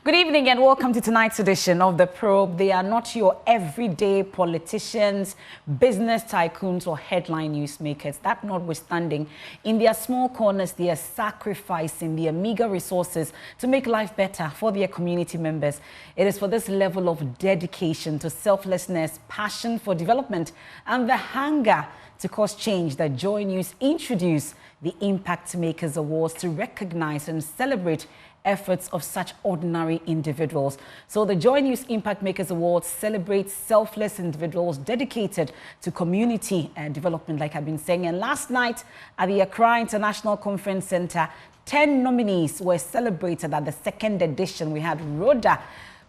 Good evening and welcome to tonight's edition of The Probe. They are not your everyday politicians, business tycoons or headline newsmakers. That notwithstanding, in their small corners, they are sacrificing their meager resources to make life better for their community members. It is for this level of dedication to selflessness, passion for development and the hunger to cause change that JoyNews introduced the Impact Makers Awards to recognize and celebrate efforts of such ordinary individuals. So the JoyNews Impact Makers Awards celebrates selfless individuals dedicated to community development, like I've been saying. And last night at the Accra International Conference Center, 10 nominees were celebrated at the second edition. We had Rhoda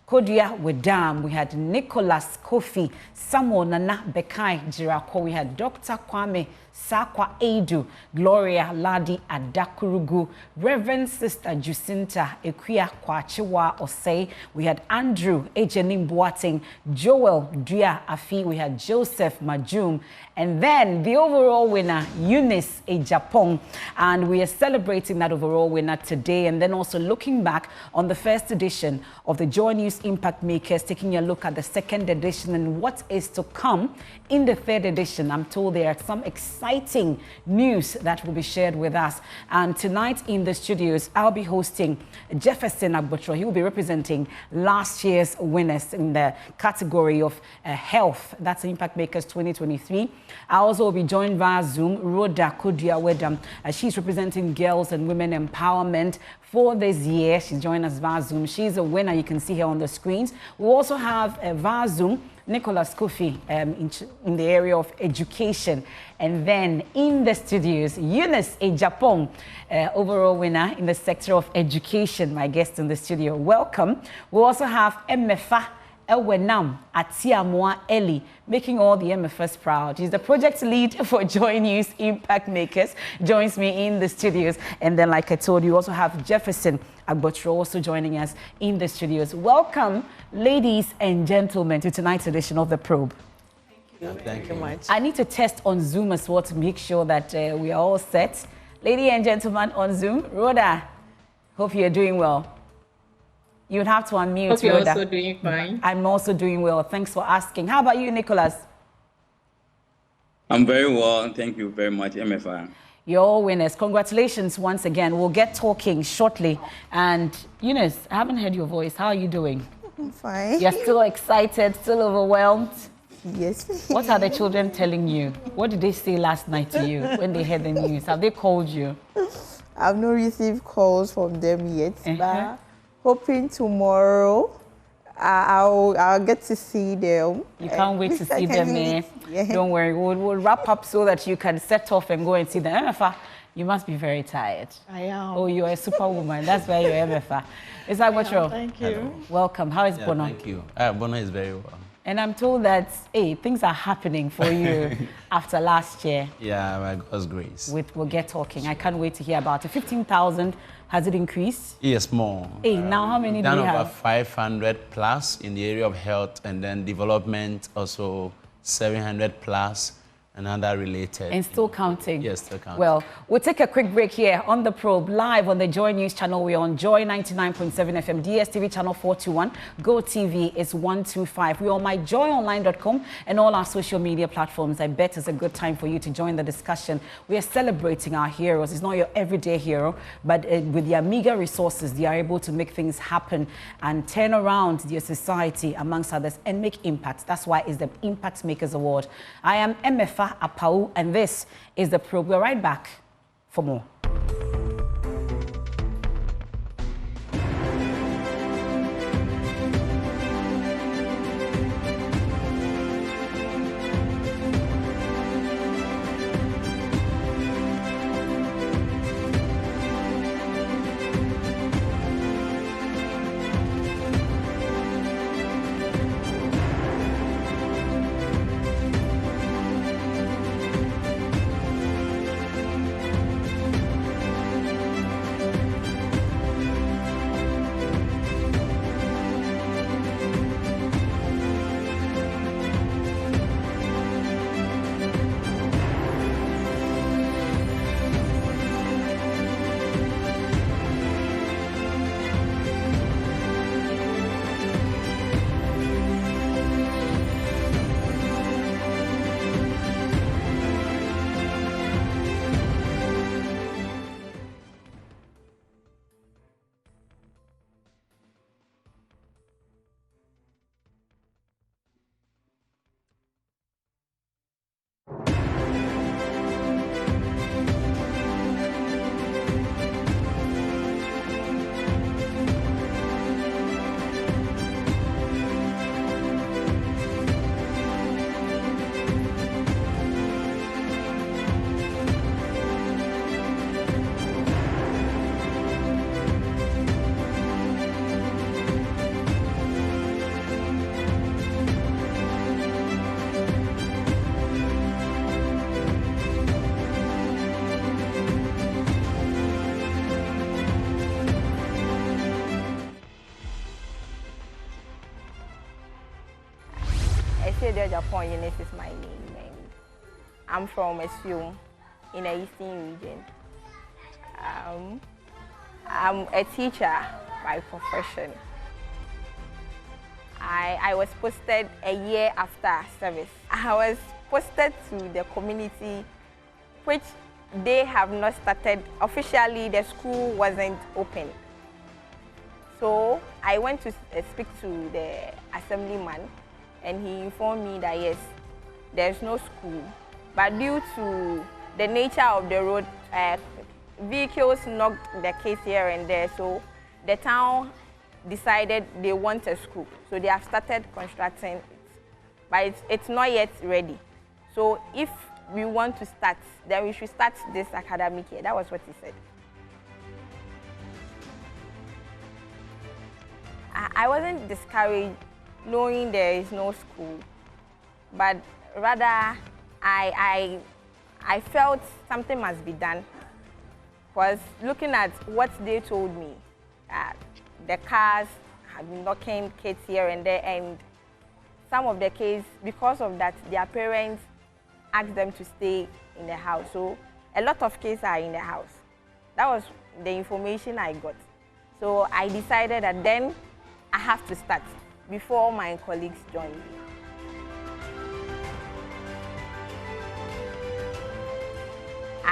Kodia Wedam, we had Nicholas Kofi, Samuel Nana Bekai Jirako, we had Dr. Kwame Sakwa Edu, Gloria Ladi Adakurugu, Reverend Sister Jacinta Ekuya Kwachiwa Osei, we had Andrew Ejenim Boateng, Joel Dua Afi, we had Joseph Majum, and then the overall winner, Eunice Ejapong, and we are celebrating that overall winner today, and then also looking back on the first edition of the JoyNews Impact Makers, taking a look at the second edition and what is to come in the third edition. I'm told there are some exciting news that will be shared with us. And tonight in the studios, I'll be hosting Jefferson Agbotro. He will be representing last year's winners in the category of health. That's Impact Makers 2023. I also will be joined via Zoom, Rhoda Kodia Wedam. She's representing girls and women empowerment for this year. She's joined us via Zoom. She's a winner. You can see her on the screens. We'll also have via Zoom Nicholas Kofi in the area of education. And then in the studios, Eunice Ejapong, overall winner in the sector of education, my guest in the studio. Welcome. We'll also have Emefa Ewenam Atiamwa Eli, making all the MFS proud. He's the project lead for JoyNews Impact Makers, joins me in the studios. And then, like I told you, also have Jefferson Agbotro also joining us in the studios. Welcome, ladies and gentlemen, to tonight's edition of The Probe. Thank you much. I need to test on Zoom as well to make sure that we are all set. Ladies and gentlemen on Zoom, Rhoda, hope you're doing well. You'd have to unmute. Hope you're Rhoda. also doing fine. I'm also doing well. Thanks for asking. How about you, Nicholas? I'm very well. Thank you very much, MFI. You're all winners. Congratulations once again. We'll get talking shortly. And Eunice, I haven't heard your voice. How are you doing? I'm fine. You're still excited, still overwhelmed? Yes. What are the children telling you? What did they say last night to you when they heard the news? Have they called you? I've not received calls from them yet, but hoping tomorrow I'll get to see them. You can't wait to see them, eh? Yeah. Don't worry. We'll wrap up so that you can set off and go and see them. MFA, you must be very tired. I am. Oh, you're a superwoman. That's why you're MFA. Is that what you're? Thank you. Welcome. How is Bono? Thank you. Bono is very well. And I'm told that, hey, things are happening for you after last year. Yeah, by God's grace. We'll get talking. I can't wait to hear about it. 15,000, has it increased? Yes, more. Hey, now how many do Done you over have? 500 plus in the area of health, and then development also 700 plus, and other related. And still counting? Yes, still counting. Well, we'll take a quick break here on The Probe, live on the Joy News channel. We're on Joy 99.7 FM, DSTV channel 421, Go TV is 125. We're on myjoyonline.com and all our social media platforms. I bet it's a good time for you to join the discussion. We are celebrating our heroes. It's not your everyday hero, but with their meager resources, they are able to make things happen and turn around their society, amongst others, and make impact. That's why it's the Impact Makers Award. I am MFA Apau, and this is The Probe. We're right back for more. Asia Japan, Eunice is my name, and I'm from Esuom in the Eastern region. I'm a teacher by profession. I was posted a year after service. I was posted to the community, which they have not started. Officially, the school wasn't open. So I went to speak to the assemblyman, and he informed me that yes, there's no school, but due to the nature of the road, vehicles knocked the case here and there, so the town decided they want a school. So they have started constructing it, but it's not yet ready. So if we want to start, then we should start this academic year. That was what he said. I wasn't discouraged knowing there is no school, but rather I felt something must be done. Was looking at what they told me. The cars have been knocking kids here and there, and some of the kids, because of that, their parents asked them to stay in the house. So a lot of kids are in the house. That was the information I got. So I decided that then I have to start before my colleagues join me.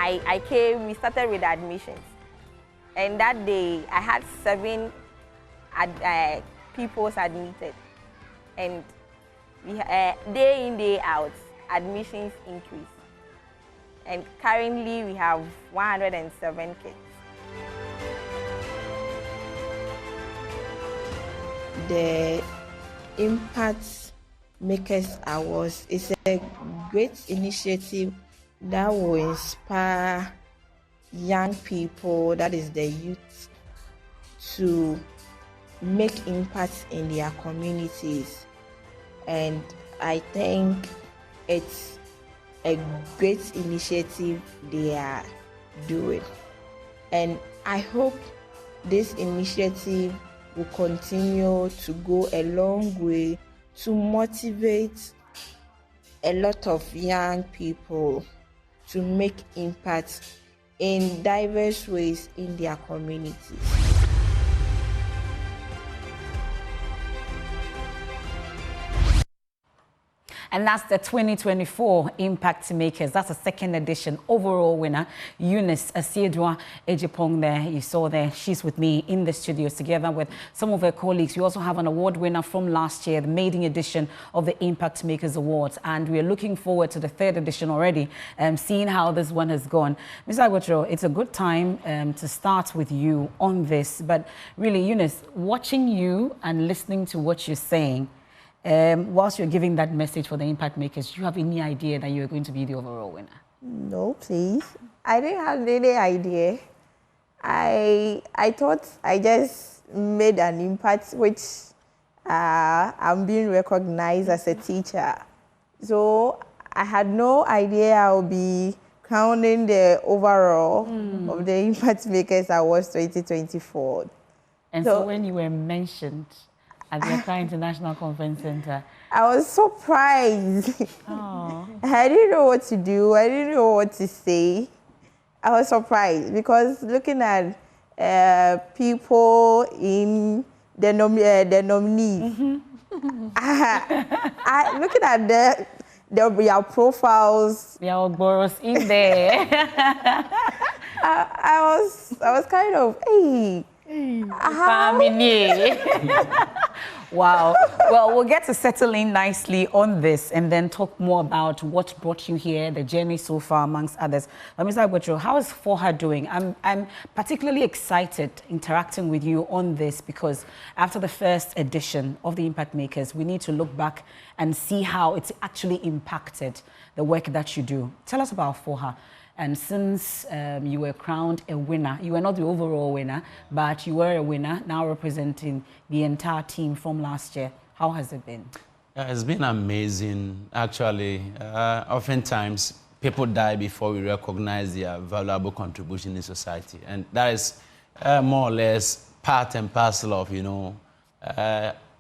I came, we started with admissions. And that day, I had 7 people admitted. And day in, day out, admissions increased. And currently, we have 107 kids. The Impact Makers Awards is a great initiative that will inspire young people, that is the youth, to make impact in their communities. And I think it's a great initiative they are doing. And I hope this initiative will continue to go a long way to motivate a lot of young people to make impact in diverse ways in their communities. And that's the 2024 Impact Makers. That's a second edition. Overall winner, Eunice Asiedwa Ejipong there. You saw there. She's with me in the studios together with some of her colleagues. We also have an award winner from last year, the maiden edition of the Impact Makers Awards. And we're looking forward to the third edition already, seeing how this one has gone. Ms. Agwetro, it's a good time to start with you on this. But really, Eunice, watching you and listening to what you're saying, whilst you're giving that message for the Impact Makers, do you have any idea that you're going to be the overall winner? No, please. I didn't have any idea. I thought I just made an impact, which I'm being recognized as a teacher. So I had no idea I'll be crowning the overall of the Impact Makers Awards 2024. And so when you were mentioned at the Accra International Conference Center, I was surprised. Oh. I didn't know what to do. I didn't know what to say. I was surprised because looking at people in the nominees, looking at their profiles, there are Boros in there. I was kind of, hey. Wow. Well, we'll get to settle in nicely on this and then talk more about what brought you here, the journey so far, amongst others. But Ms. Agwetro, how is FOHA doing? I'm particularly excited interacting with you on this because after the first edition of the Impact Makers, we need to look back and see how it's actually impacted the work that you do. Tell us about FOHA. And since you were crowned a winner, you were not the overall winner, but you were a winner, now representing the entire team from last year. How has it been? It's been amazing, actually. Oftentimes, people die before we recognize their valuable contribution in society. And that is more or less part and parcel of,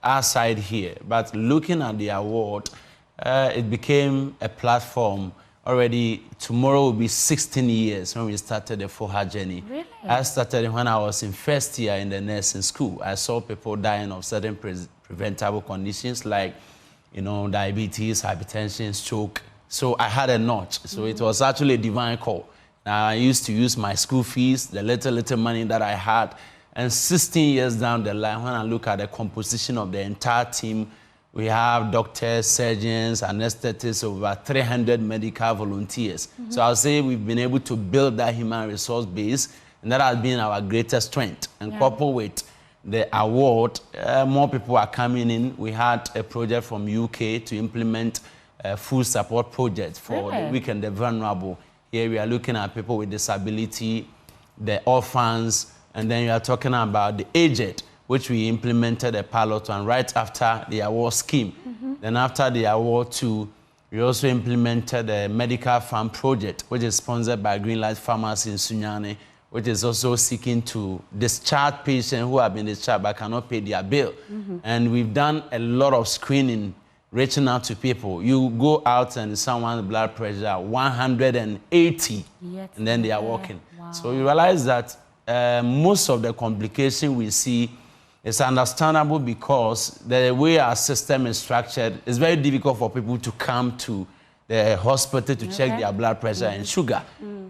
our side here. But looking at the award, it became a platform. Already tomorrow will be 16 years when we started the FOHA journey. Really? I started when I was in first year in the nursing school. I saw people dying of certain preventable conditions like, you know, diabetes, hypertension, stroke. So I had a notch. So it was actually a divine call. I used to use my school fees, the little money that I had. And 16 years down the line, when I look at the composition of the entire team, we have doctors, surgeons, anesthetists, over 300 medical volunteers. So I'll say we've been able to build that human resource base, and that has been our greatest strength. And coupled with the award, more people are coming in. We had a project from UK to implement a food support project for the weak and the vulnerable. Here we are looking at people with disability, the orphans, and then you are talking about the aged, which we implemented a pilot on right after the award scheme. Then after the award too, we also implemented a medical farm project, which is sponsored by Greenlight Pharmacy in Sunyani, which is also seeking to discharge patients who have been discharged but cannot pay their bill. And we've done a lot of screening, reaching out to people. You go out and someone's blood pressure 180, and then they are walking. Wow. So you realize that most of the complication we see is understandable because the way our system is structured, it's very difficult for people to come to the hospital to check their blood pressure and sugar.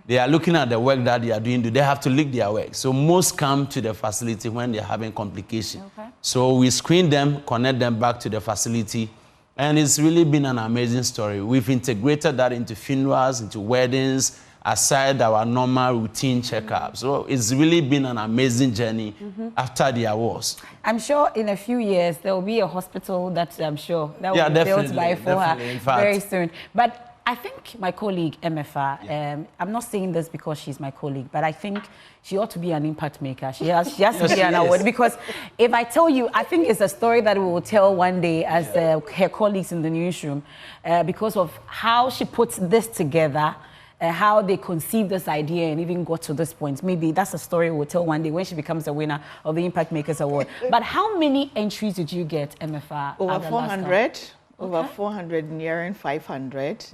They are looking at the work that they are doing. Do they have to leak their work? So most come to the facility when they're having complications. So we screen them, connect them back to the facility, and it's really been an amazing story. We've integrated that into funerals, into weddings, aside our normal routine checkup. So it's really been an amazing journey after the awards. I'm sure in a few years there will be a hospital that I'm sure that will be definitely, built by definitely, FOHA very soon. But I think my colleague, MFA, I'm not saying this because she's my colleague, but I think she ought to be an impact maker. She has to be an award, because if I tell you, I think it's a story that we will tell one day as her colleagues in the newsroom, because of how she puts this together, how they conceived this idea and even got to this point. Maybe that's a story we'll tell one day when she becomes a winner of the Impact Makers Award. But how many entries did you get, MFA? Over 400. Over 400, nearing 500.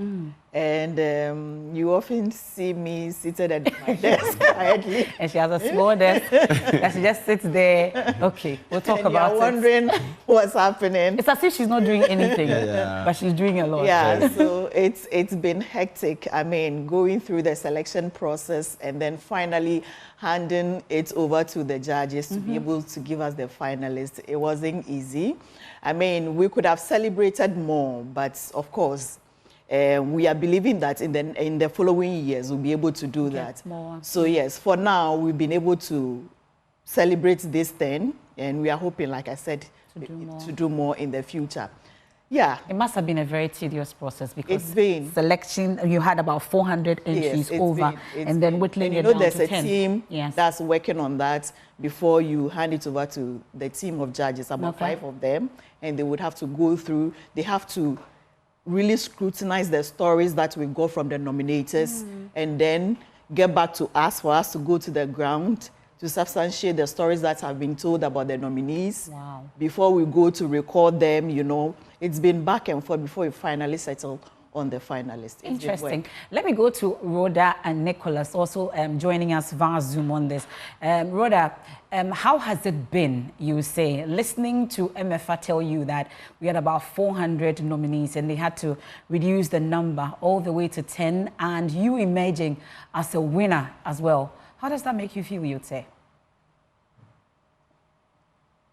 And you often see me seated at my desk quietly. And she has a small desk and she just sits there. Okay, we'll talk about it. You're wondering what's happening. It's as if she's not doing anything, but she's doing a lot. Yeah, so it's been hectic. I mean, going through the selection process and then finally handing it over to the judges to be able to give us the finalists. It wasn't easy. I mean, we could have celebrated more, but of course, we are believing that in the following years we'll be able to do that. More. So yes, for now we've been able to celebrate this thing, and we are hoping, like I said, to do more in the future. Yeah. It must have been a very tedious process because it's been selection, you had about 400 entries and then whittling it down to 10. There's a team that's working on that before you hand it over to the team of judges, about 5 of them, and they would have to go through, they have to really scrutinize the stories that we got from the nominators and then get back to us for us to go to the ground to substantiate the stories that have been told about the nominees. Before we go to record them, you know, it's been back and forth before we finally settle on the finalists. Interesting. Let me go to Rhoda and Nicholas, also joining us via Zoom on this. Rhoda, how has it been, you say, listening to MFA tell you that we had about 400 nominees and they had to reduce the number all the way to 10, and you emerging as a winner as well? How does that make you feel, you'd say?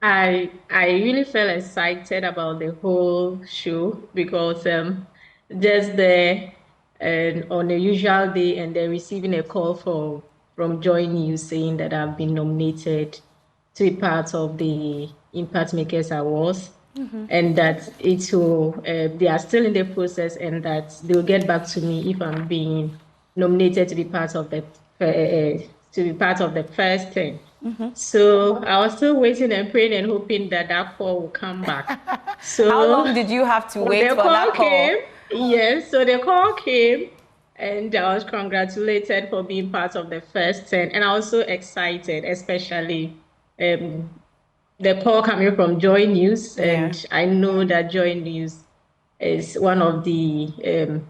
I really felt excited about the whole show because just there on a usual day and then receiving a call from JoyNews saying that I've been nominated to be part of the Impact Makers Awards and that it will, they are still in the process and that they will get back to me if I'm being nominated to be part of the first 10. So I was still waiting and praying and hoping that that call will come back. So how long did you have to wait for that call? Yes, so the call came and I was congratulated for being part of the first 10. And I was so excited, especially the call coming from JoyNews. And I know that JoyNews is one of the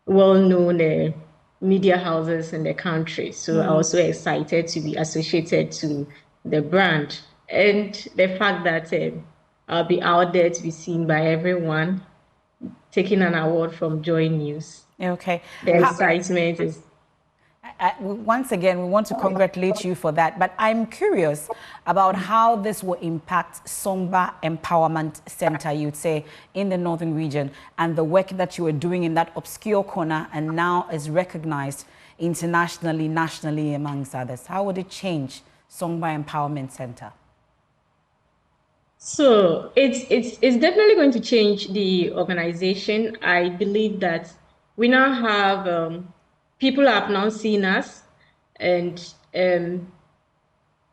well-known media houses in the country. So I was so excited to be associated to the brand. And the fact that I'll be out there to be seen by everyone, taking an award from JoyNews. Okay. The excitement is... Once again, we want to congratulate you for that. But I'm curious about how this will impact Songba Empowerment Center, you'd say, in the northern region, and the work that you were doing in that obscure corner and now is recognized internationally, nationally, amongst others. How would it change Songba Empowerment Center? So it's definitely going to change the organization. I believe that we now have people have now seen us, and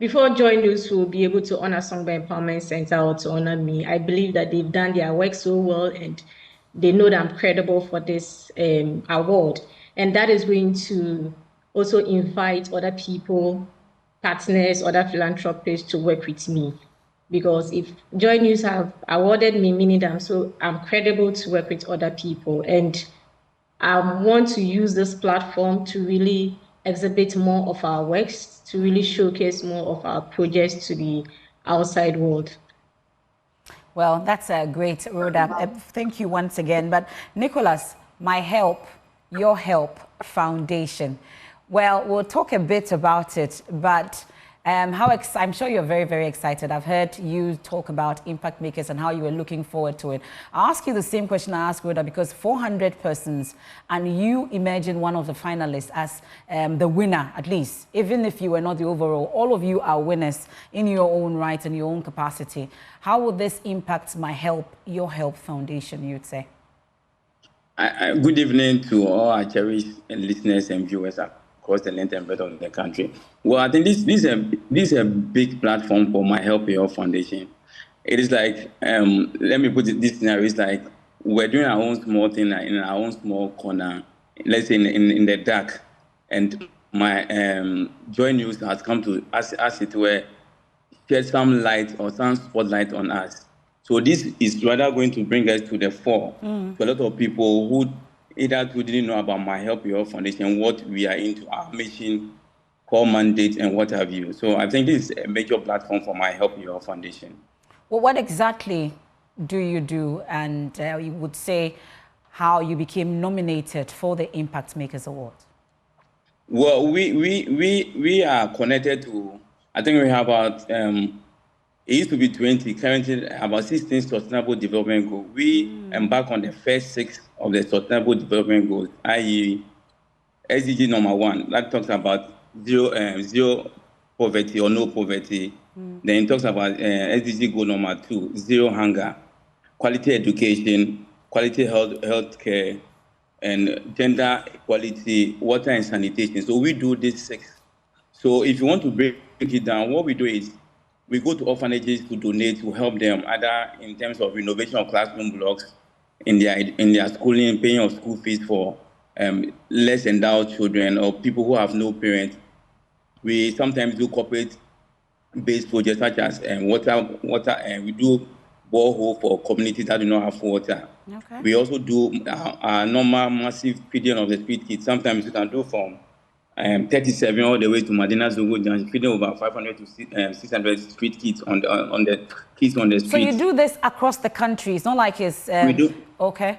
before JoyNews will be able to honor Songba Empowerment Center or to honor me, I believe that they've done their work so well and they know that I'm credible for this award. And that is going to also invite other people, partners, other philanthropists to work with me. Because if JoyNews have awarded me, meaning that I'm credible to work with other people. And I want to use this platform to really exhibit more of our works, to really showcase more of our projects to the outside world. Well, that's a great, Rhoda. Thank you once again. But Nicholas, My Help, Your Help Foundation. Well, we'll talk a bit about it, but I'm sure you're very, very excited. I've heard you talk about impact makers and how you were looking forward to it. I'll ask you the same question I asked Rhoda, because 400 persons, and you imagine one of the finalists as the winner, at least, even if you were not the overall. All of you are winners in your own right and your own capacity. How will this impact My Help, Your Help Foundation, you'd say? Good evening to all our cherished listeners and viewers across the length and breadth of the country. Well, I think this is a big platform for My Help Your Foundation. It is like, let me put it this scenario, it's like we're doing our own small thing in our own small corner, let's say in the dark, and my JoyNews has come to, as it were, shed some light or some spotlight on us. So this is rather going to bring us to the fore to a lot of people who either didn't know about My Help Your Foundation, what we are into, our mission, core mandate, and what have you. So I think this is a major platform for My Help Your Foundation. Well, what exactly do you do? And you would say how you became nominated for the Impact Makers Award. Well, we are connected to, I think we have about, it used to be 20, currently about 16 Sustainable Development Goals. We embark on the first 6 of the Sustainable Development Goals, i.e. SDG number 1, that talks about zero poverty or no poverty. Then it talks about SDG goal number 2, zero hunger, quality education, quality health care, and gender equality, water and sanitation. So we do these 6. So if you want to break it down, what we do is we go to orphanages to donate, to help them, either in terms of renovation of classroom blocks, in their schooling, paying of school fees for less endowed children or people who have no parents. We sometimes do corporate-based projects such as water, and we do borehole for communities that do not have water. Okay. We also do our normal massive feeding of the street kids. Sometimes we can do from 37 all the way to Madina Zogo Junction, feeding over 500 to 600 street kids on the kids on the street. So you do this across the country. It's not like it's we do. Okay.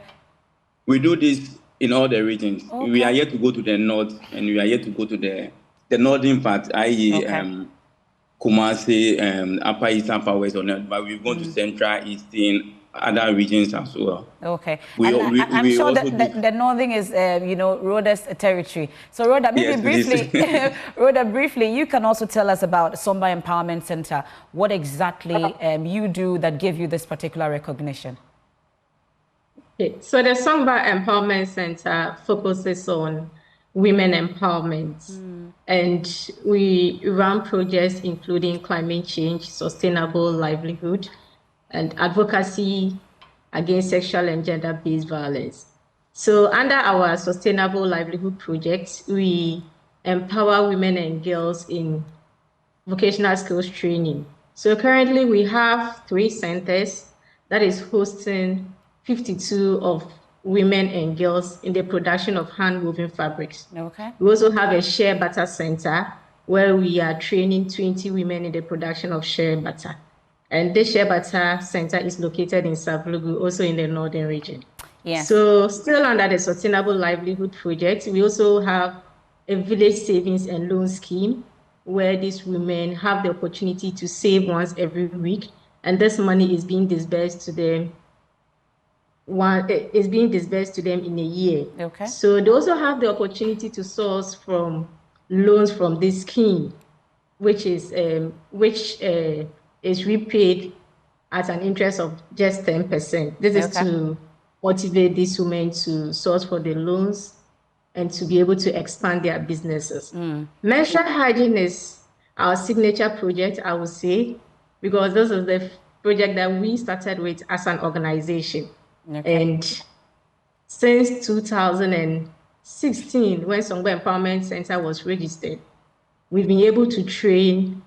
We do this in all the regions. Okay. We are yet to go to the north, and we are yet to go to the northern part, i.e. Kumasi, Upper East, Upper West, or not. But we've gone to Central, Eastern, other regions as well. Okay. I'm sure that the northern is, Rhoda's territory. So Rhoda, maybe briefly, Rhoda, briefly, you can also tell us about Songba Empowerment Center. What exactly you do that give you this particular recognition? Okay. So the Songba Empowerment Center focuses on women empowerment, and we run projects including climate change, sustainable livelihood, and advocacy against sexual and gender-based violence. So under our Sustainable Livelihood Project, we empower women and girls in vocational skills training. So currently we have 3 centers that is hosting 52 of women and girls in the production of hand-woven fabrics. Okay. We also have a shea butter center where we are training 20 women in the production of shea butter. And this shea butter center is located in Savlugu, also in the northern region. Yes. So still under the Sustainable Livelihood Project, we also have a village savings and loan scheme where these women have the opportunity to save once every week. And this money is being disbursed to them in a year. Okay. So they also have the opportunity to source from loans from this scheme, which is repaid at an interest of just 10%. This is to motivate these women to source for the loans and to be able to expand their businesses. Menstrual hygiene is our signature project, I would say, because this is the project that we started with as an organization. Okay. And since 2016, when Songbo Empowerment Center was registered, we've been able to train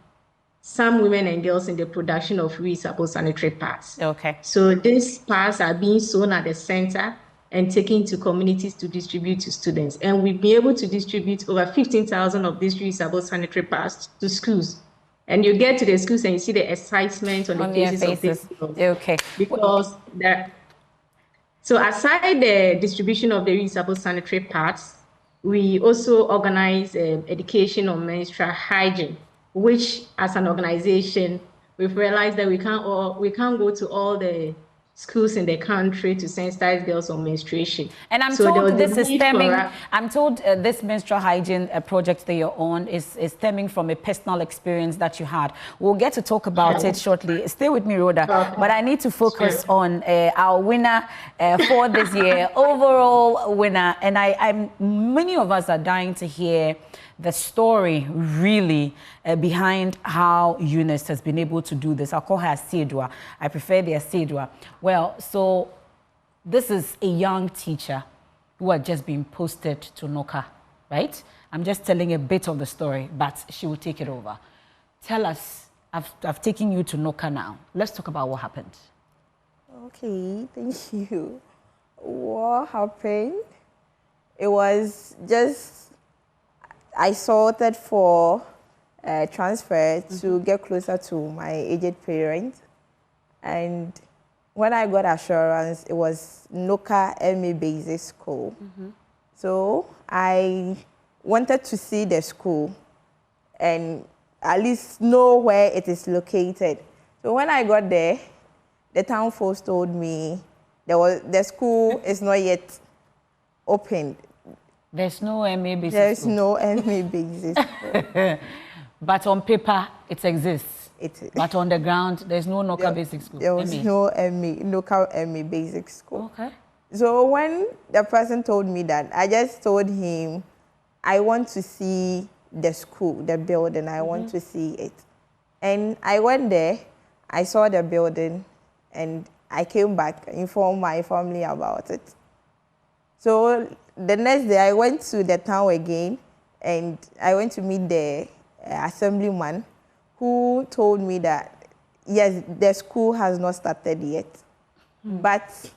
some women and girls in the production of reusable sanitary pads. Okay. So these pads are being sewn at the center and taken to communities to distribute to students. And we've been able to distribute over 15,000 of these reusable sanitary pads to schools. And you get to the schools and you see the excitement on the faces of these girls. Okay. Because so aside the distribution of the reusable sanitary pads, we also organize education on menstrual hygiene, which as an organization, we've realized that we can't go to all the schools in the country to sensitize girls on menstruation. And I'm told this is stemming, I'm told this menstrual hygiene project that you're on is stemming from a personal experience that you had. We'll get to talk about it shortly. Stay with me, Rhoda. Okay. But I need to focus on our winner for this year, overall winner. And many of us are dying to hear the story really behind how Eunice has been able to do this. I'll call her Asidua. I prefer the Asidua. Well, so this is a young teacher who had just been posted to Noka, right? I'm just telling a bit of the story, but she will take it over. Tell us, I've taken you to Noka now. Let's talk about what happened. Okay, thank you. What happened? It was just I sorted for transfer to get closer to my aged parents. And when I got assurance, it was Noka MA Basic School. So I wanted to see the school and at least know where it is located. So when I got there, the town folks told me the school is not yet opened. There's no MA Basic There's School. no MA Basic School. But on paper, it exists. But on the ground, there's no Noka Basic School. There was no Noka MA Basic School. Okay. So when the person told me that, I just told him, I want to see the school, the building. I want to see it. And I went there, I saw the building, and I came back, informed my family about it. So the next day, I went to the town again, and I went to meet the assemblyman, who told me that, yes, the school has not started yet, but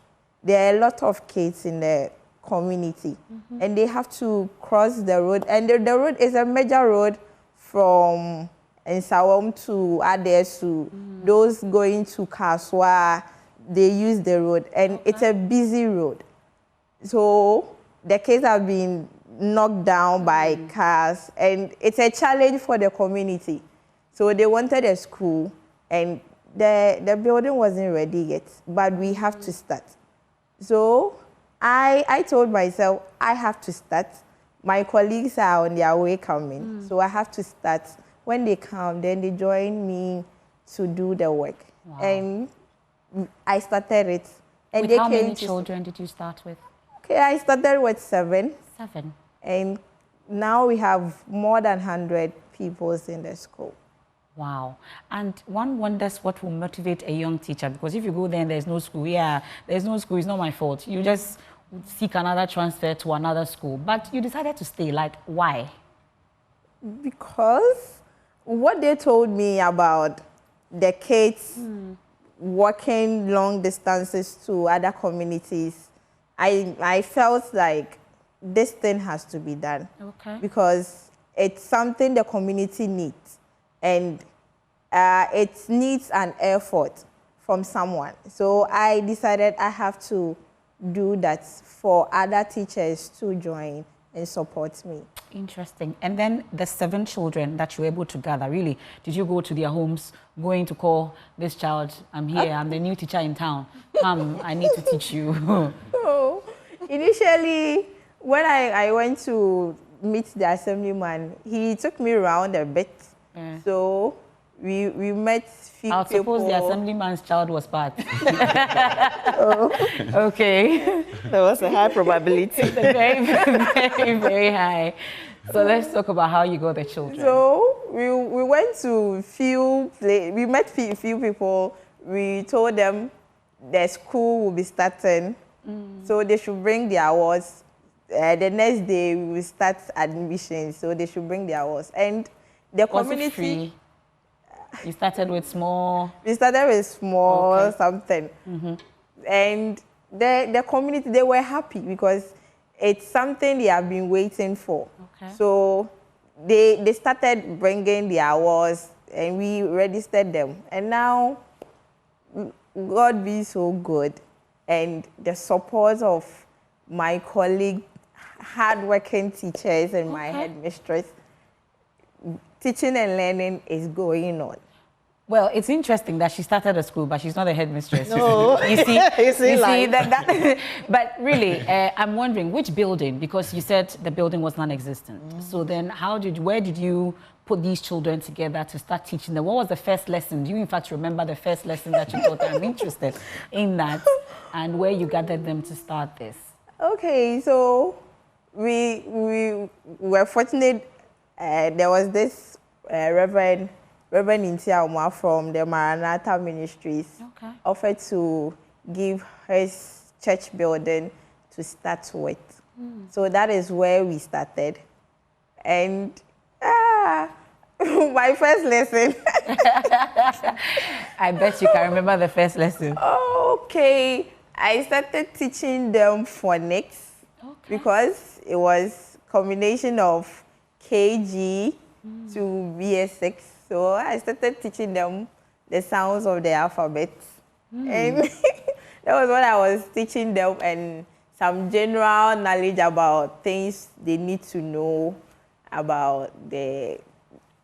there are a lot of kids in the community, and they have to cross the road. And the road is a major road from Nsawam to Adesu. Those going to Kaswa, they use the road, and it's a busy road. So the kids have been knocked down by cars, and it's a challenge for the community. So they wanted a school, and the building wasn't ready yet, but we have to start. So I told myself, I have to start. My colleagues are on their way coming, so I have to start. When they come, then they join me to do the work. Wow. And I started it. And with they how came many children did you start with? Okay, I started with 7. 7. And now we have more than 100 pupils in the school. Wow. And one wonders what will motivate a young teacher, because if you go there and there's no school, there's no school, it's not my fault. You just seek another transfer to another school. But you decided to stay. Like, why? Because what they told me about the kids walking long distances to other communities, I felt like this thing has to be done. Okay. Because it's something the community needs, and it needs an effort from someone. So I decided I have to do that for other teachers to join and support me. Interesting. And then the 7 children that you were able to gather, really, did you go to their homes, going to call this child, I'm here, I'm the new teacher in town, come, I need to teach you? So initially, when I went to meet the assemblyman, he took me around a bit. Yeah. So we met few I people. suppose the assemblyman's child was part. Okay. There was a high probability. Very, very, very high. So let's talk about how you got the children. So we went to we met few people. We told them the school will be starting, so they should bring their awards. The next day we will start admission, so they should bring their awards. And the community. Was it free? You started with small. We started with small Okay. something, and the community, they were happy because it's something they have been waiting for. Okay. So they started bringing their awards, and we registered them. And now, God be so good, and the support of my colleague, hardworking teachers, and my headmistress, teaching and learning is going on. Well, it's interesting that she started a school, but she's not a headmistress. No. You see, You see that. But really, I'm wondering which building, because you said the building was non-existent. So then, where did you put these children together to start teaching them? What was the first lesson? Do you, in fact, remember the first lesson that you thought, I'm interested in that, and where you gathered them to start this? Okay, so we were fortunate. There was this Reverend Intia Omar from the Maranatha Ministries offered to give his church building to start with. So that is where we started. And my first lesson. I bet you can remember the first lesson. Okay, I started teaching them phonics because it was combination of KG to BS6. So I started teaching them the sounds of the alphabet. And that was what I was teaching them, and some general knowledge about things they need to know about the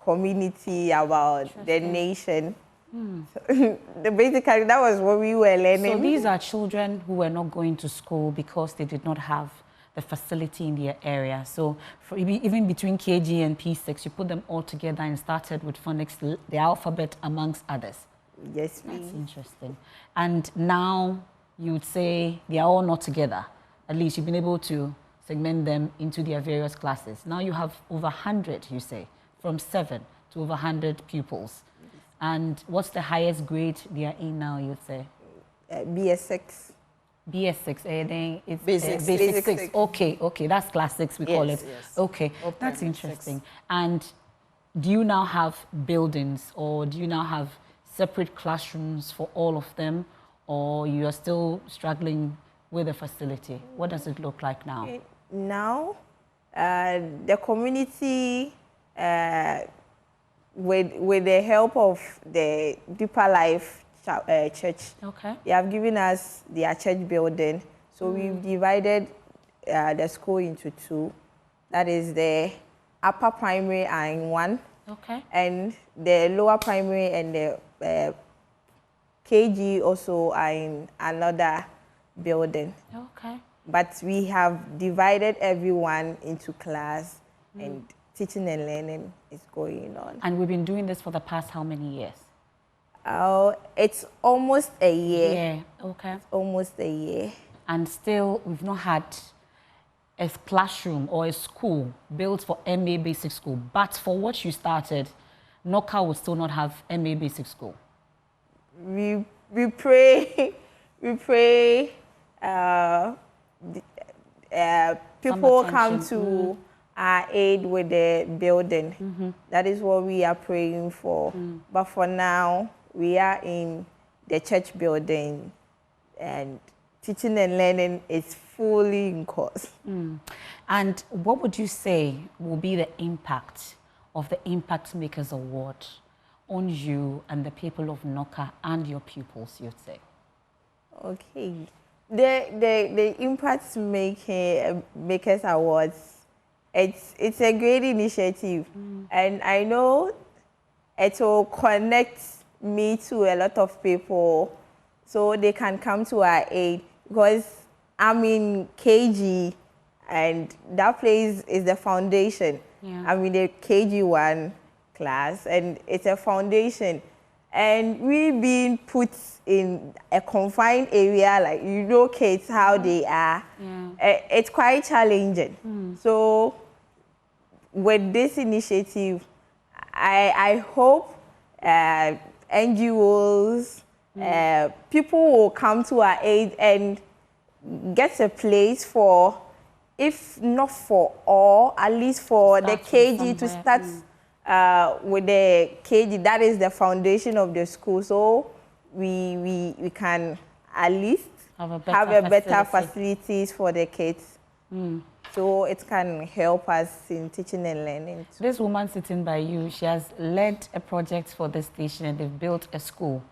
community, about the nation. So, basically, that was what we were learning. So these are children who were not going to school because they did not have the facility in their area. So even between KG and P6, you put them all together and started with phonics, the alphabet, amongst others. Yes, please. That's interesting. And now you would say they are all not together. At least you've been able to segment them into their various classes. Now you have over 100, you say, from 7 to over 100 pupils. And what's the highest grade they are in now, you'd say? BS6. BS6, then it's Basic basic 6. 6. Okay, that's class 6 we call it. Yes. Okay, that's interesting. And do you now have buildings, or do you now have separate classrooms for all of them, or you are still struggling with the facility? What does it look like now? Now, the community, with the help of the Deeper Life Church, they have given us their church building. So we've divided the school into 2. That is the upper primary are in one, and the lower primary and the KG also are in another building. But we have divided everyone into class, and teaching and learning is going on. And we've been doing this for the past how many years? It's almost a year. Yeah, Almost a year. And still, we've not had a classroom or a school built for MA Basic School. But for what you started, Noka will still not have MA Basic School. We pray. People come to our aid with the building. That is what we are praying for. But for now, we are in the church building, and teaching and learning is fully in course. And what would you say will be the impact of the Impact Makers Award on you and the people of Noka and your pupils, you'd say? Okay. The Impact Makers Awards, it's a great initiative. And I know it will connect me to a lot of people so they can come to our aid, because I'm in KG and that place is the foundation. I'm in the KG1 class and it's a foundation. And we being put in a confined area, like, you know, kids, how they are, it's quite challenging. So with this initiative, I hope NGOs, people will come to our aid and get a place for, if not for all, at least for the KG to start with the KG. That is the foundation of the school. So we can at least have a better facilities for the kids. So it can help us in teaching and learning. This woman sitting by you, she has led a project for the station and they've built a school.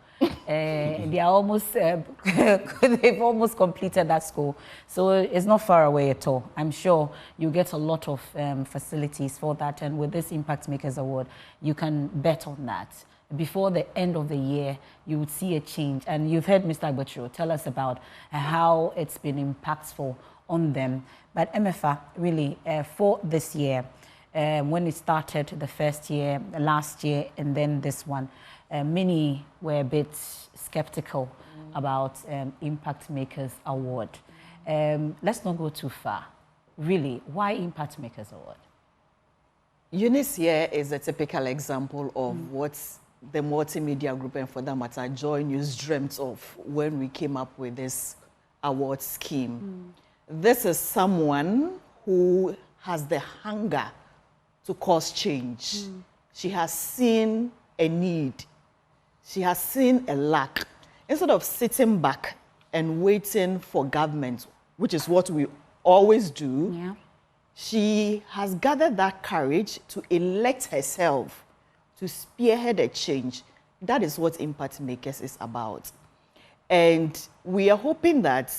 They are almost, they've almost completed that school. So it's not far away at all. I'm sure you get a lot of facilities for that. And with this Impact Makers Award, you can bet on that. Before the end of the year, you would see a change. And you've heard Mr. Agbochiro tell us about how it's been impactful on them. But MFA, really, for this year, when it started the first year, last year, and then this one, many were a bit skeptical about Impact Makers Award. Let's not go too far. Really, why Impact Makers Award? Eunice here is a typical example of what the multimedia group, and for that matter, JoyNews, dreamt of when we came up with this award scheme. This is someone who has the hunger to cause change. She has seen a need. She has seen a lack. Instead of sitting back and waiting for government, which is what we always do, she has gathered that courage to elect herself to spearhead a change. That is what Impact Makers is about. And we are hoping that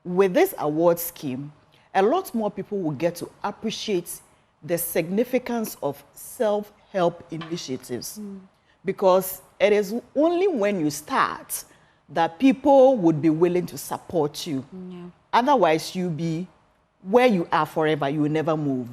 with this award scheme, a lot more people will get to appreciate the significance of self-help initiatives. Because it is only when you start that people would be willing to support you. Otherwise, you'll be where you are forever. You will never move.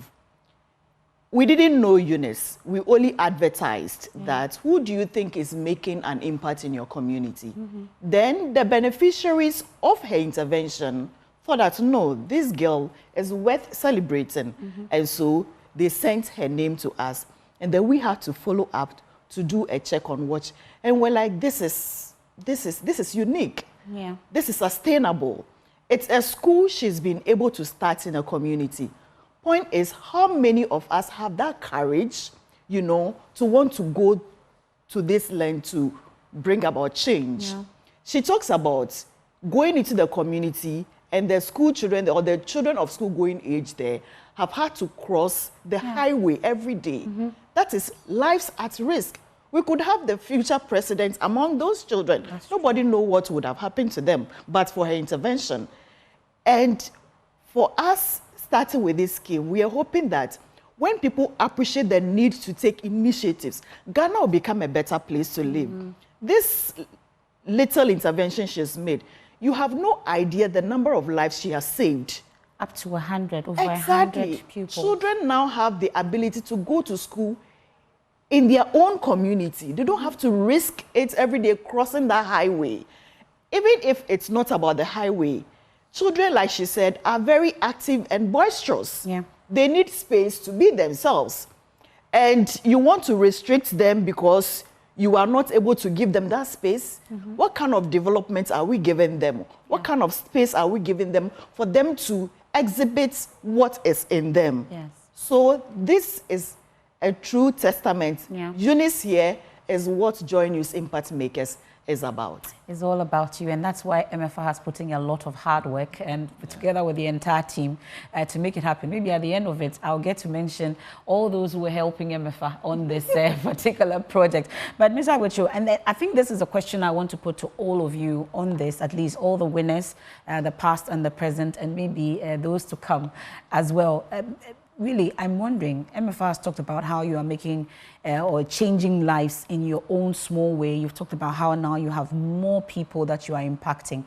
We didn't know Eunice. We only advertised that who do you think is making an impact in your community? Then the beneficiaries of her intervention thought that, no, this girl is worth celebrating. And so they sent her name to us. And then we had to follow up to do a check on watch. And we're like, this is unique. This is sustainable. It's a school she's been able to start in a community. Point is, how many of us have that courage, you know, to want to go to this land to bring about change? She talks about going into the community, and the school children or the children of school going age there have had to cross the highway every day. That is lives at risk. We could have the future president among those children. Nobody knows what would have happened to them, but for her intervention. And for us, starting with this scheme, we are hoping that when people appreciate the need to take initiatives, Ghana will become a better place to live. This little intervention she has made, you have no idea the number of lives she has saved. Up to 100, over 100 pupils. Children now have the ability to go to school in their own community. They don't have to risk it every day crossing that highway. Even if it's not about the highway, children, like she said, are very active and boisterous. They need space to be themselves. And you want to restrict them because you are not able to give them that space. What kind of development are we giving them? What kind of space are we giving them for them to exhibit what is in them? So this is a true testament. Eunice here is what JoyNews Impact Makers is about. It's all about you, and that's why MFA has put in a lot of hard work and together with the entire team to make it happen. Maybe at the end of it, I'll get to mention all those who were helping MFA on this particular project. But Ms. Agwecho, and I think this is a question I want to put to all of you on this, at least all the winners, the past and the present, and maybe those to come as well. Really, I'm wondering, MFA has talked about how you are making or changing lives in your own small way. You've talked about how now you have more people that you are impacting.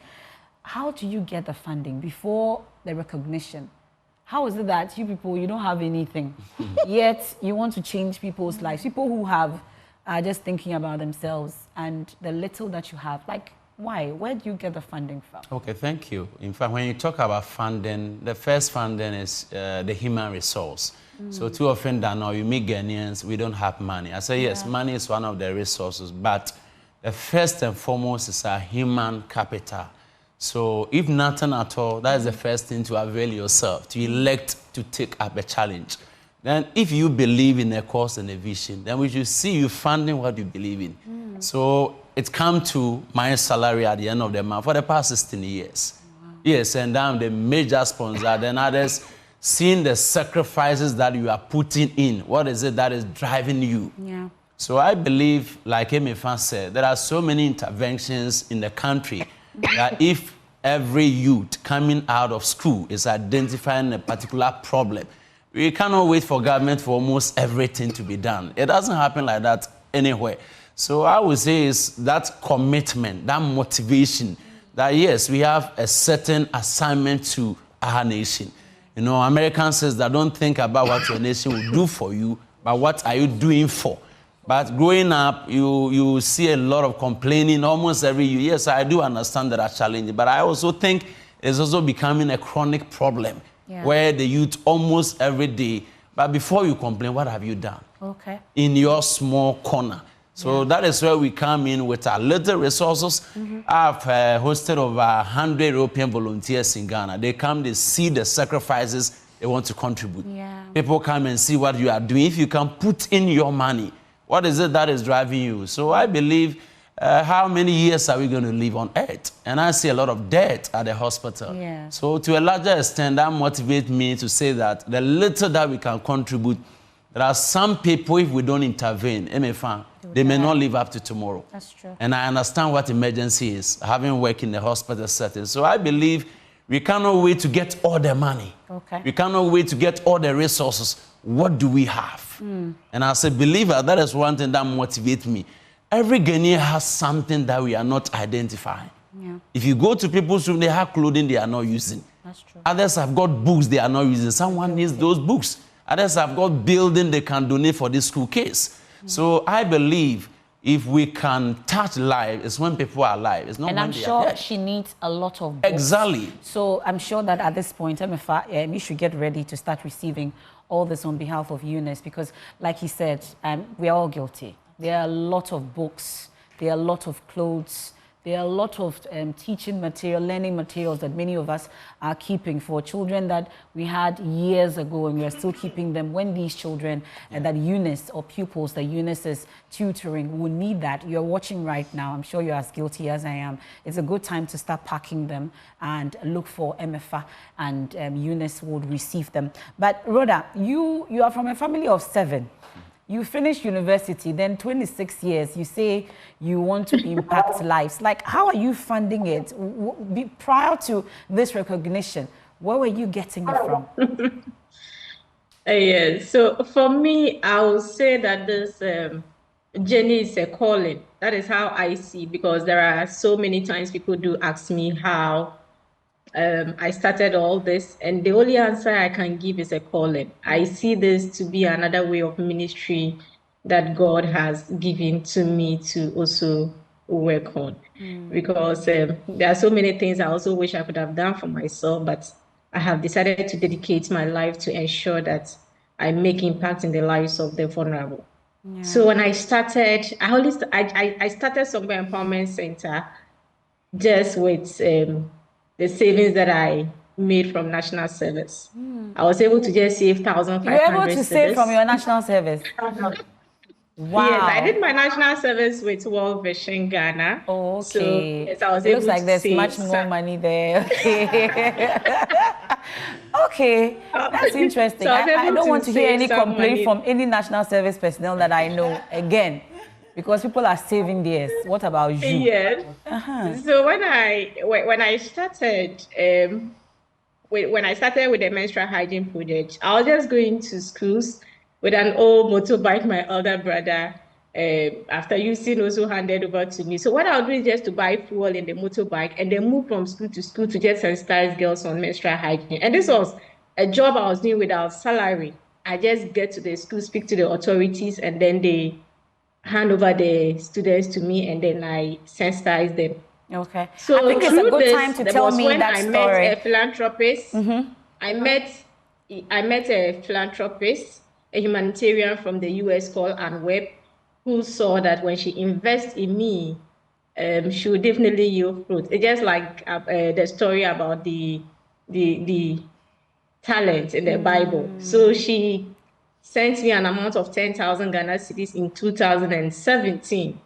How do you get the funding before the recognition? How is it that you people, you don't have anything, yet you want to change people's lives? People who are just thinking about themselves and the little that you have, like, why? Where do you get the funding from? Okay, thank you. In fact, when you talk about funding, the first funding is the human resource. So too often now you meet Ghanaians, we don't have money. I say, yes, money is one of the resources, but the first and foremost is our human capital. So if nothing at all, that is the first thing to avail yourself, to elect to take up a challenge. Then if you believe in a cause and a vision, then we should see you funding what you believe in. So it come to my salary at the end of the month for the past 16 years. Wow. Yes, and I'm the major sponsor. Then others seeing the sacrifices that you are putting in. What is it that is driving you? Yeah. So I believe, like MFA said, there are so many interventions in the country that if every youth coming out of school is identifying a particular problem, we cannot wait for government for almost everything to be done. It doesn't happen like that anywhere. So I would say is that commitment, that motivation, that yes, we have a certain assignment to our nation. You know, American says that don't think about what your nation will do for you, but what are you doing for? But growing up, you see a lot of complaining almost every year. Yes, I do understand that are challenging, but I also think it's also becoming a chronic problem where the youth almost every day, but before you complain, what have you done? Okay. In your small corner. So that is where we come in with our little resources. I've hosted over 100 European volunteers in Ghana. They come, they see the sacrifices they want to contribute. People come and see what you are doing. If you can put in your money, what is it that is driving you? So I believe, how many years are we going to live on earth? And I see a lot of debt at the hospital. So to a larger extent, that motivates me to say that the little that we can contribute, there are some people, if we don't intervene, MFA, they may not live up to tomorrow. That's true. And I understand what emergency is, having worked in the hospital setting. So I believe we cannot wait to get all the money. Okay. We cannot wait to get all the resources. What do we have? And as a believer, that is one thing that motivates me. Every Ghanaian has something that we are not identifying. If you go to people's room, they have clothing they are not using. That's true. Others have got books they are not using. Someone needs those books. Others have got building they can donate for this school case. So I believe if we can touch life, it's when people are alive. It's not. And I'm sure she needs a lot of books. Exactly. So I'm sure that at this point, MFA, you should get ready to start receiving all this on behalf of Eunice, because like he said, we are all guilty. There are a lot of books. There are a lot of clothes. There are a lot of teaching material, learning materials that many of us are keeping for children that we had years ago, and we are still keeping them. When these children that Eunice or pupils that Eunice is tutoring will need that, you're watching right now. I'm sure you're as guilty as I am. It's a good time to start packing them and look for MFA, and Eunice would receive them. But Rhoda, you are from a family of 7. You finished university, then 26 years, you say you want to impact lives. Like, how are you funding it? Prior to this recognition, where were you getting it from? So for me, I would say that this journey is a calling. That is how I see, because there are so many times people do ask me how I started all this, and the only answer I can give is a calling. I see this to be another way of ministry that God has given to me to also work on, because there are so many things I also wish I could have done for myself, but I have decided to dedicate my life to ensure that I make impact in the lives of the vulnerable. So when I started, I started Somewhere Empowerment Center just with the savings that I made from national service. I was able to just save 1,500. You were able to save from your national service? Wow. Yes, I did my national service with World Vision Ghana. Oh, okay. So, yes, I was it able looks like to there's save much more money there. Okay. Okay, that's interesting. So I was I able don't to want to hear save any some complaint money. from any national service personnel that I know again, because people are saving theirs. What about you? Yes. So when I started when I started with the menstrual hygiene project, I was just going to schools with an old motorbike my older brother, after using, also handed over to me. So what I'll do is just to buy fuel in the motorbike and then move from school to school to just sensitize girls on menstrual hygiene. And this was a job I was doing without salary. I just get to the school, speak to the authorities, and then they hand over the students to me, and then I sensitize them. Okay. So I think it's a good time to tell me that story. Met a philanthropist. I met a philanthropist, a humanitarian from the US called Ann Webb, who saw that when she invests in me, she will definitely yield fruit. It's just like the story about the talent in the Bible. So she sent me an amount of 10,000 Ghana cedis in 2017.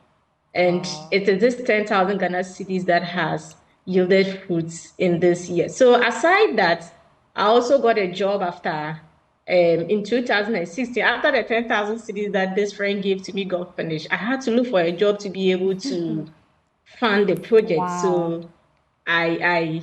And it is this 10,000 Ghana cedis that has yielded fruits in this year. So aside that, I also got a job after, in 2016, after the 10,000 cedis that this friend gave to me got finished, I had to look for a job to be able to fund the project. Wow. So I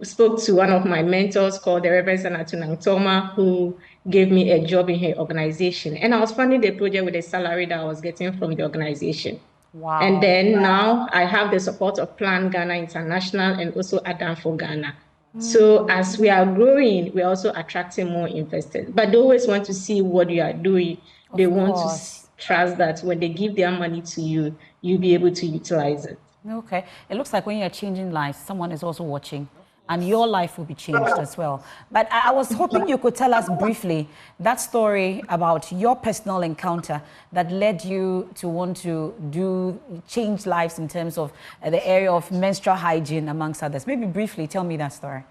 spoke to one of my mentors called the Reverend Senator Nangtoma, who gave me a job in her organization. And I was funding the project with a salary that I was getting from the organization. Wow. And then now I have the support of Plan Ghana International and also Adam for Ghana. So as we are growing, we're also attracting more investors. But they always want to see what you are doing. They want to trust that when they give their money to you, you'll be able to utilize it. Okay. It looks like when you're changing lives, someone is also watching, and your life will be changed as well. But I was hoping you could tell us briefly that story about your personal encounter that led you to want to change lives in terms of the area of menstrual hygiene, amongst others. Maybe briefly tell me that story.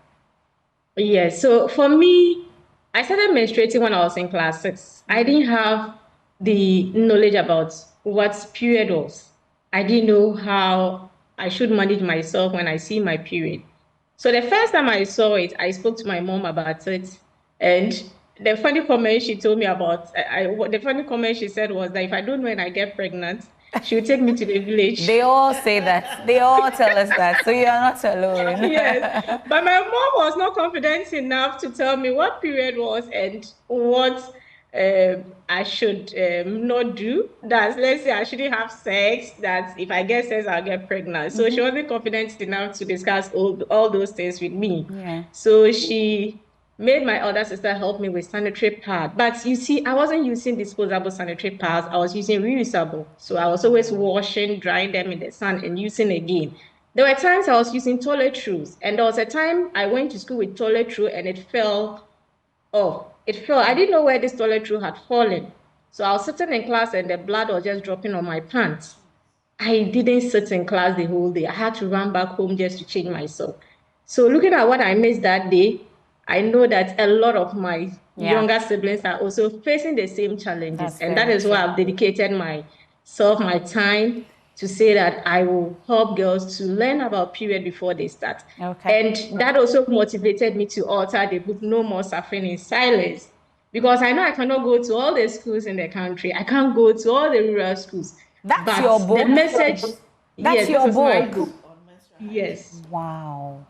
Yes. So for me, I started menstruating when I was in class 6. I didn't have the knowledge about what period was. I didn't know how I should manage myself when I see my period. So the first time I saw it, I spoke to my mom about it. And the funny comment she told me about, the funny comment she said was that if I don't know when I get pregnant, she would take me to the village. They all say that. They all tell us that. So you are not alone. Yes. But my mom was not confident enough to tell me what period was and what I should not do. That, let's say, I shouldn't have sex, that if I get sex, I'll get pregnant. So she wasn't confident enough to discuss all those things with me. Yeah. So she made my older sister help me with sanitary pads. But you see, I wasn't using disposable sanitary pads. I was using reusable. So I was always washing, drying them in the sun and using again. There were times I was using toilet rolls. And there was a time I went to school with toilet roll and it fell off. It fell. I didn't know where this toilet roll had fallen. So I was sitting in class and the blood was just dropping on my pants. I didn't sit in class the whole day. I had to run back home just to change myself. So looking at what I missed that day, I know that a lot of my younger siblings are also facing the same challenges. And that is why I've dedicated myself, my time, to say that I will help girls to learn about period before they start. Okay. And that also motivated me to author the book, No More Suffering in Silence. Because I know I cannot go to all the schools in the country. I can't go to all the rural schools. That's your book? The message... That's your book? Yes. Wow.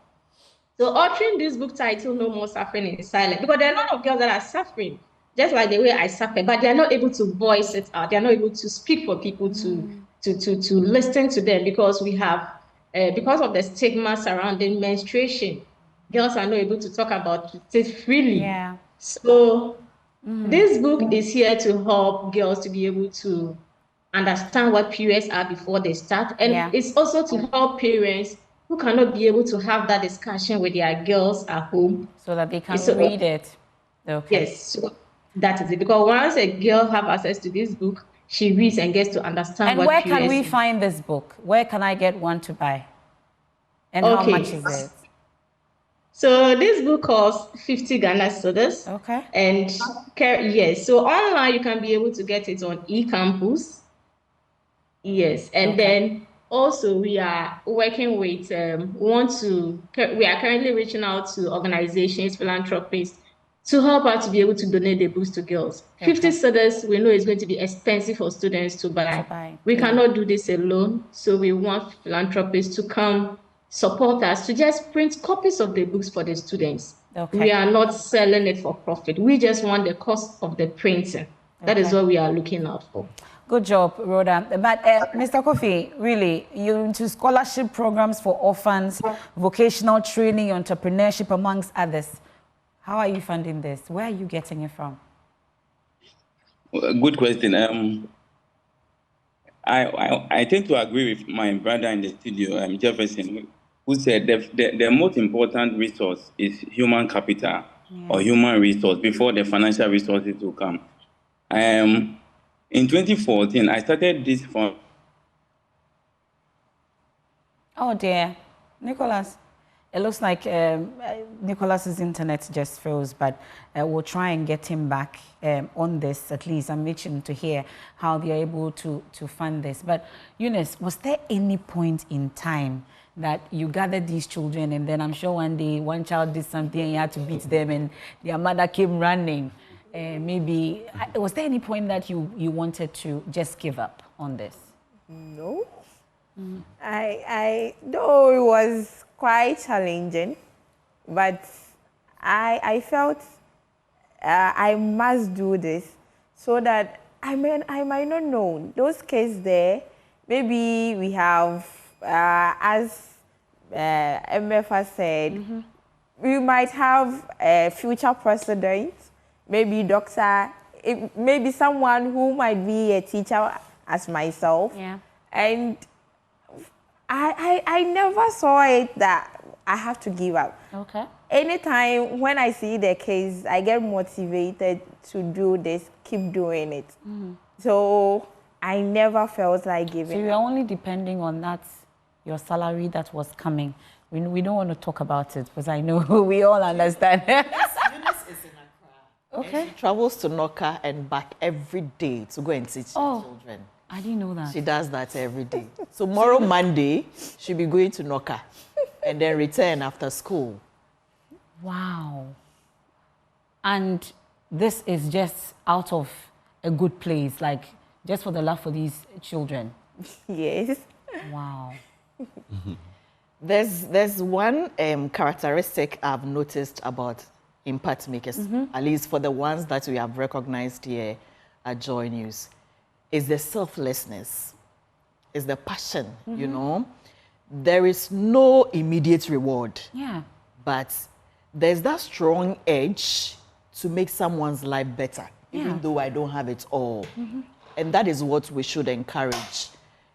So authoring this book titled No More Suffering in Silence, because there are a lot of girls that are suffering, just like the way I suffer, but they are not able to voice it out. They are not able to speak for people to listen to them, because we have, because of the stigma surrounding menstruation, girls are not able to talk about it freely. Yeah. So this book is here to help girls to be able to understand what periods are before they start. And it's also to help parents who cannot be able to have that discussion with their girls at home. So that they can read it. Okay. Yes, so that is it. Because once a girl have access to this book, she reads and gets to understand what periods. And where can we find this book? Where can I get one to buy? And how much is it? So this book costs 50 Ghana cedis. Okay. And yes, so online you can be able to get it on eCampus. Yes, and then also we are working with we are currently reaching out to organizations, philanthropists to help us to be able to donate the books to girls. 50 cedis we know is going to be expensive for students to buy. We cannot do this alone, so we want philanthropists to come support us to just print copies of the books for the students. We are not selling it for profit. We just want the cost of the printing. That is what we are looking out for. Good job, Rhoda. But Mr. Kofi, really, you're into scholarship programs for orphans, vocational training, entrepreneurship, amongst others. How are you funding this? Where are you getting it from? Good question. I tend to agree with my brother in the studio, Jefferson, who said the most important resource is human capital or human resource before the financial resources will come. In 2014, I started this from... Oh dear, Nicholas. It looks like Nicholas's internet just froze, but we'll try and get him back on this at least. I'm itching to hear how they're able to fund this. But Eunice, was there any point in time that you gathered these children and then I'm sure one day one child did something and you had to beat them and their mother came running? Maybe, was there any point that you wanted to just give up on this? No. Though it was quite challenging, but I felt I must do this so that I might not know. Those kids there, maybe we have, as MFA said, we might have a future president, maybe doctor, maybe someone who might be a teacher as myself. Yeah. And I never saw it that I have to give up. Okay. Anytime when I see the case, I get motivated to do this, keep doing it. So I never felt like giving up. So you're only depending on that, your salary that was coming. We don't want to talk about it because I know we all understand. Eunice is in Accra. Okay. And she travels to Noka and back every day to go and teach children. I didn't know that. She does that every day. So tomorrow, Monday, she'll be going to Noka and then return after school. Wow. And this is just out of a good place, like just for the love for these children. Yes. Wow. There's one characteristic I've noticed about impact makers, at least for the ones that we have recognized here at JoyNews, is the selflessness, is the passion, you know. There is no immediate reward. Yeah. But there's that strong edge to make someone's life better, even though I don't have it all. And that is what we should encourage.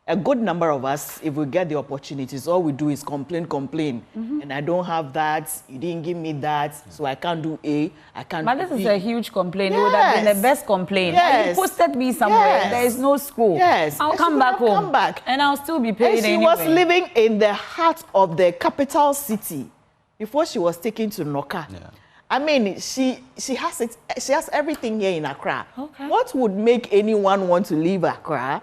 A good number of us, if we get the opportunities, all we do is complain. And I don't have that, you didn't give me that, so I can't do A, I can't do B. But this is a huge complaint. It would have been the best complaint. Yes. You posted me somewhere, there is no school. Yes. I'll come back home. Come back. And I'll still be paid And she anyway. was living in the heart of the capital city before she was taken to Noka. Yeah. I mean, she has it. She has everything here in Accra. Okay. What would make anyone want to leave Accra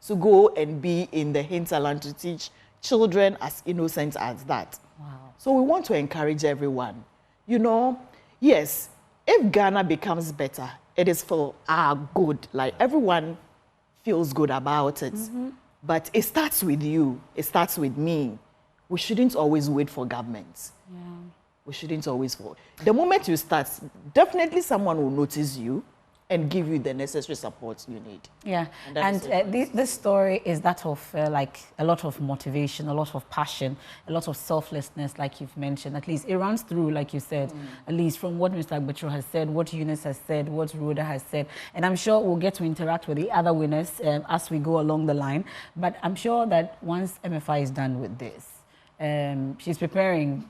to go and be in the hinterland to teach children as innocent as that? Wow. So we want to encourage everyone. You know, yes, if Ghana becomes better, it is for our good. Like everyone feels good about it. But it starts with you. It starts with me. We shouldn't always wait for government. Yeah. We shouldn't always wait. The moment you start, definitely someone will notice you and give you the necessary support you need. Yeah, and this story is that of like a lot of motivation, a lot of passion, a lot of selflessness, like you've mentioned. At least it runs through, like you said, at least from what Mr. Agbecho has said, what Eunice has said, what Rhoda has said. And I'm sure we'll get to interact with the other winners as we go along the line. But I'm sure that once MFI is done with this, she's preparing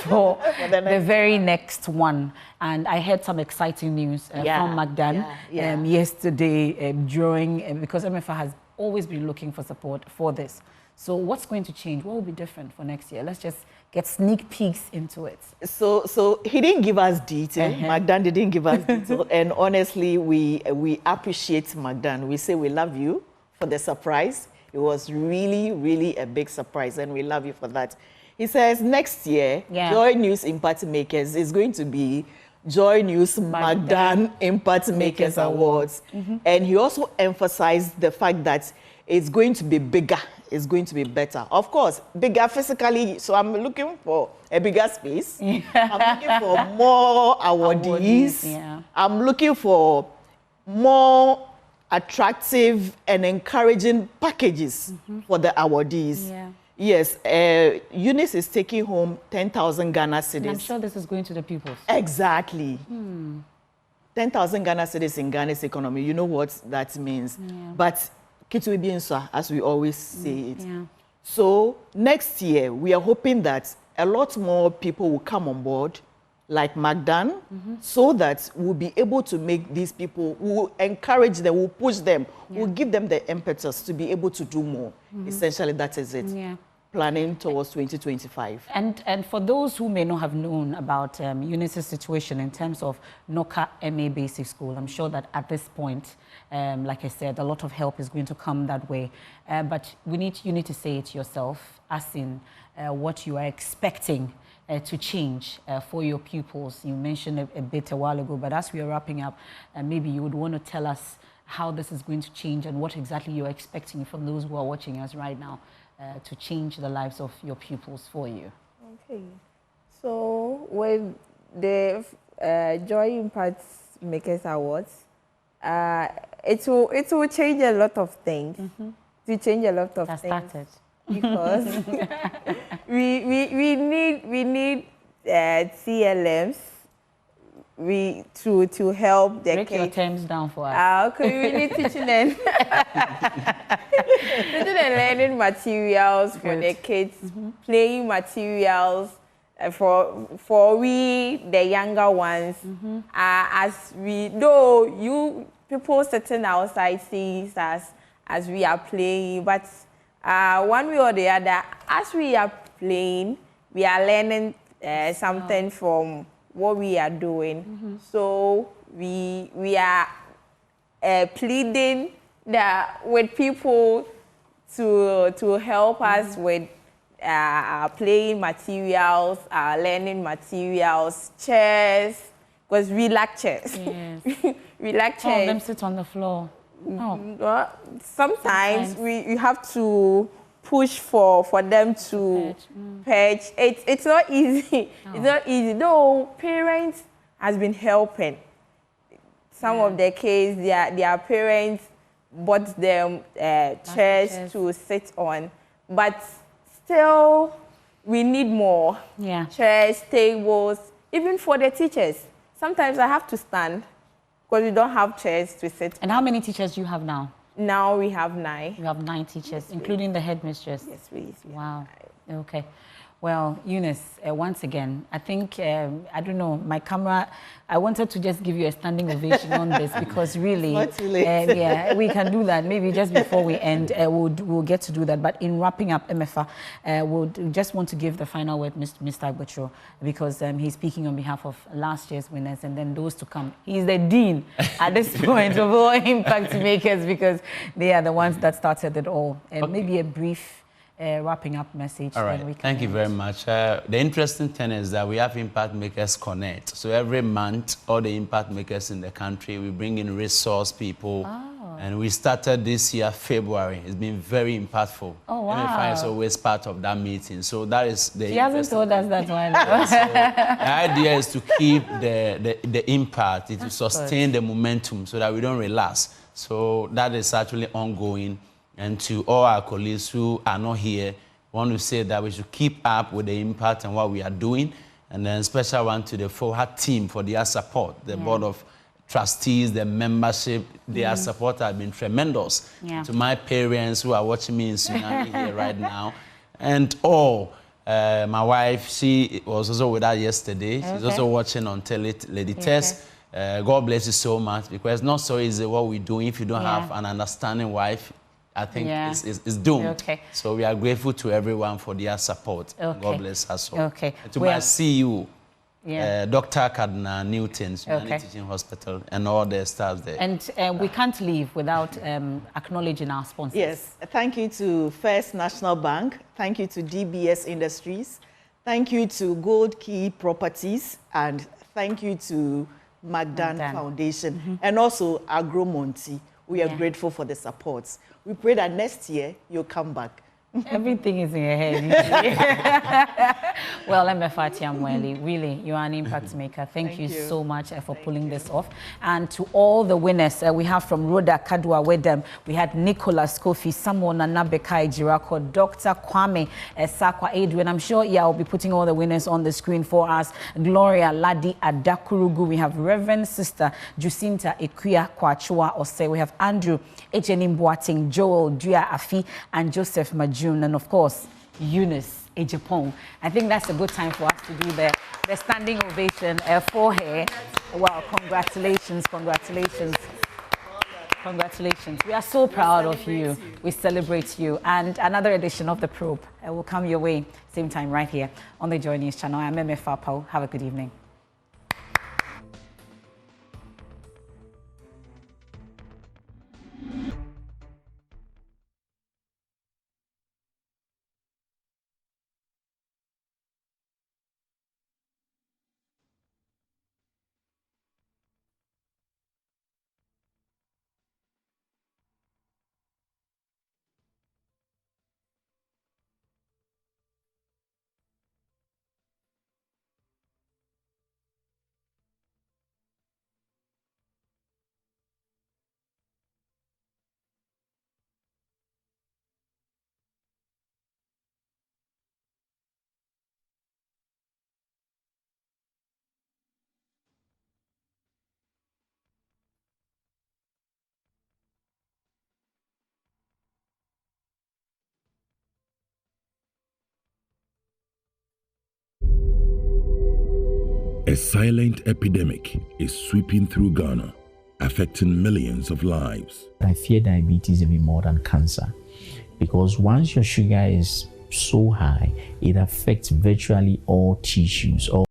for the very next one. And I heard some exciting news from Magdan yesterday because MFA has always been looking for support for this. So what's going to change? What will be different for next year? Let's just get sneak peeks into it. So he didn't give us detail. Magdan didn't give us detail. And honestly, we appreciate Magdan. We say we love you for the surprise. It was really, really a big surprise, and we love you for that. He says next year, JoyNews Impact Makers is going to be JoyNews Magdan Impact Makers Awards. And he also emphasized the fact that it's going to be bigger. It's going to be better. Of course, bigger physically. So I'm looking for a bigger space. I'm looking for more awardees. I'm looking for more attractive and encouraging packages for the awardees. Yes, Eunice is taking home 10,000 Ghana cedis. And I'm sure this is going to the pupils. Exactly. 10,000 Ghana cedis in Ghana's economy. You know what that means. But it will be inside, as we always say it. So next year, we are hoping that a lot more people will come on board, like Magdan, so that we'll be able to make these people, we'll encourage them, we'll push them, we'll give them the impetus to be able to do more. Essentially, that is it. Planning towards 2025. And for those who may not have known about Eunice's situation in terms of Noka MA Basic School, I'm sure that at this point, like I said, a lot of help is going to come that way. But you need to say it yourself, as in what you are expecting to change for your pupils. You mentioned a bit a while ago, but as we are wrapping up, maybe you would want to tell us how this is going to change and what exactly you're expecting from those who are watching us right now to change the lives of your pupils for you. Okay. So with the Joy Impact Makers Awards, it will change a lot of things. To change a lot of things. Started. Because we need CLMs to help the Break kids. your terms down for us. Okay, we need teaching and teaching and learning materials for the kids, playing materials for we the younger ones. As we know, you people sitting outside sees us as we are playing, but one way or the other, as we are playing, we are learning something from what we are doing. So we are pleading with people to help us with playing materials, learning materials, chairs, because we like chairs. We like chairs. Some of them sit on the floor. Oh. Sometimes we have to push for them to perch. It's not easy. It's not easy. Though parents has been helping. Some of the kids, their parents bought them chairs to sit on, but still we need more. Chairs, tables, even for the teachers. Sometimes I have to stand because we don't have chairs to sit. And how many teachers do you have now? Now we have 9. You have 9 teachers, including the headmistress? Yes, please. Wow. Okay. Well, Eunice, once again, I think, I don't know, my camera, I wanted to just give you a standing ovation on this because really, yeah, we can do that. Maybe just before we end, we'll get to do that. But in wrapping up, MFA, we'll just want to give the final word, Mr. Agbocho, because he's speaking on behalf of last year's winners and then those to come. He's the dean at this point of all impact makers because they are the ones that started it all. And maybe a brief wrapping up message. All right, thank you very much. The interesting thing is that we have Impact Makers Connect. So every month, all the impact makers in the country, we bring in resource people. And we started this year, February. It's been very impactful. Oh, wow. MFI is always part of that meeting. So that is the... He hasn't told us that one. So the idea is to keep the impact, to sustain the momentum so that we don't relax. So that is actually ongoing. And to all our colleagues who are not here, I want to say that we should keep up with the impact and what we are doing. And then special one to the FOHA team for their support, the board of trustees, the membership, their support has been tremendous. To my parents who are watching me in Tsunami here right now. And all, my wife, she was also with us yesterday. She's also watching on tele, Lady Tess. God bless you so much because it's not so easy what we're doing if you don't have an understanding wife I think it's doomed. Okay. So we are grateful to everyone for their support. Okay. God bless us all. Okay. And to my CEO, Dr. Cardinal Newton, Teaching Hospital, and all the staff there. And we can't leave without acknowledging our sponsors. Yes, thank you to First National Bank. Thank you to DBS Industries. Thank you to Gold Key Properties. And thank you to Magdan Foundation. And also Agromonti. We are grateful for the support. We pray that next year you'll come back. Everything is in your head. Well, MFR Tiamweli, really, you are an impact maker. Thank you so much for pulling this off. And to all the winners, we have from Rhoda Kadua Wedem, we had Nicholas Kofi, Samuel Nanabekai Jirako, Dr. Kwame Sakwa Adrian. I'm sure I'll be putting all the winners on the screen for us. Gloria Ladi Adakurugu. We have Reverend Sister Jacinta Ekuya Kwachua Ose. We have Andrew Ejenim Boating, Joel Dua Afi, and Joseph Majun. And of course, Eunice Ejapong. I think that's a good time for us to do the standing ovation for her. Wow, congratulations, congratulations. Congratulations. We are so proud of you. We celebrate you. And another edition of The Probe will come your way, same time right here on the Joy News channel. I'm MFR Pau. Have a good evening. A silent epidemic is sweeping through Ghana, affecting millions of lives. I fear diabetes even more than cancer, because once your sugar is so high, it affects virtually all tissues, all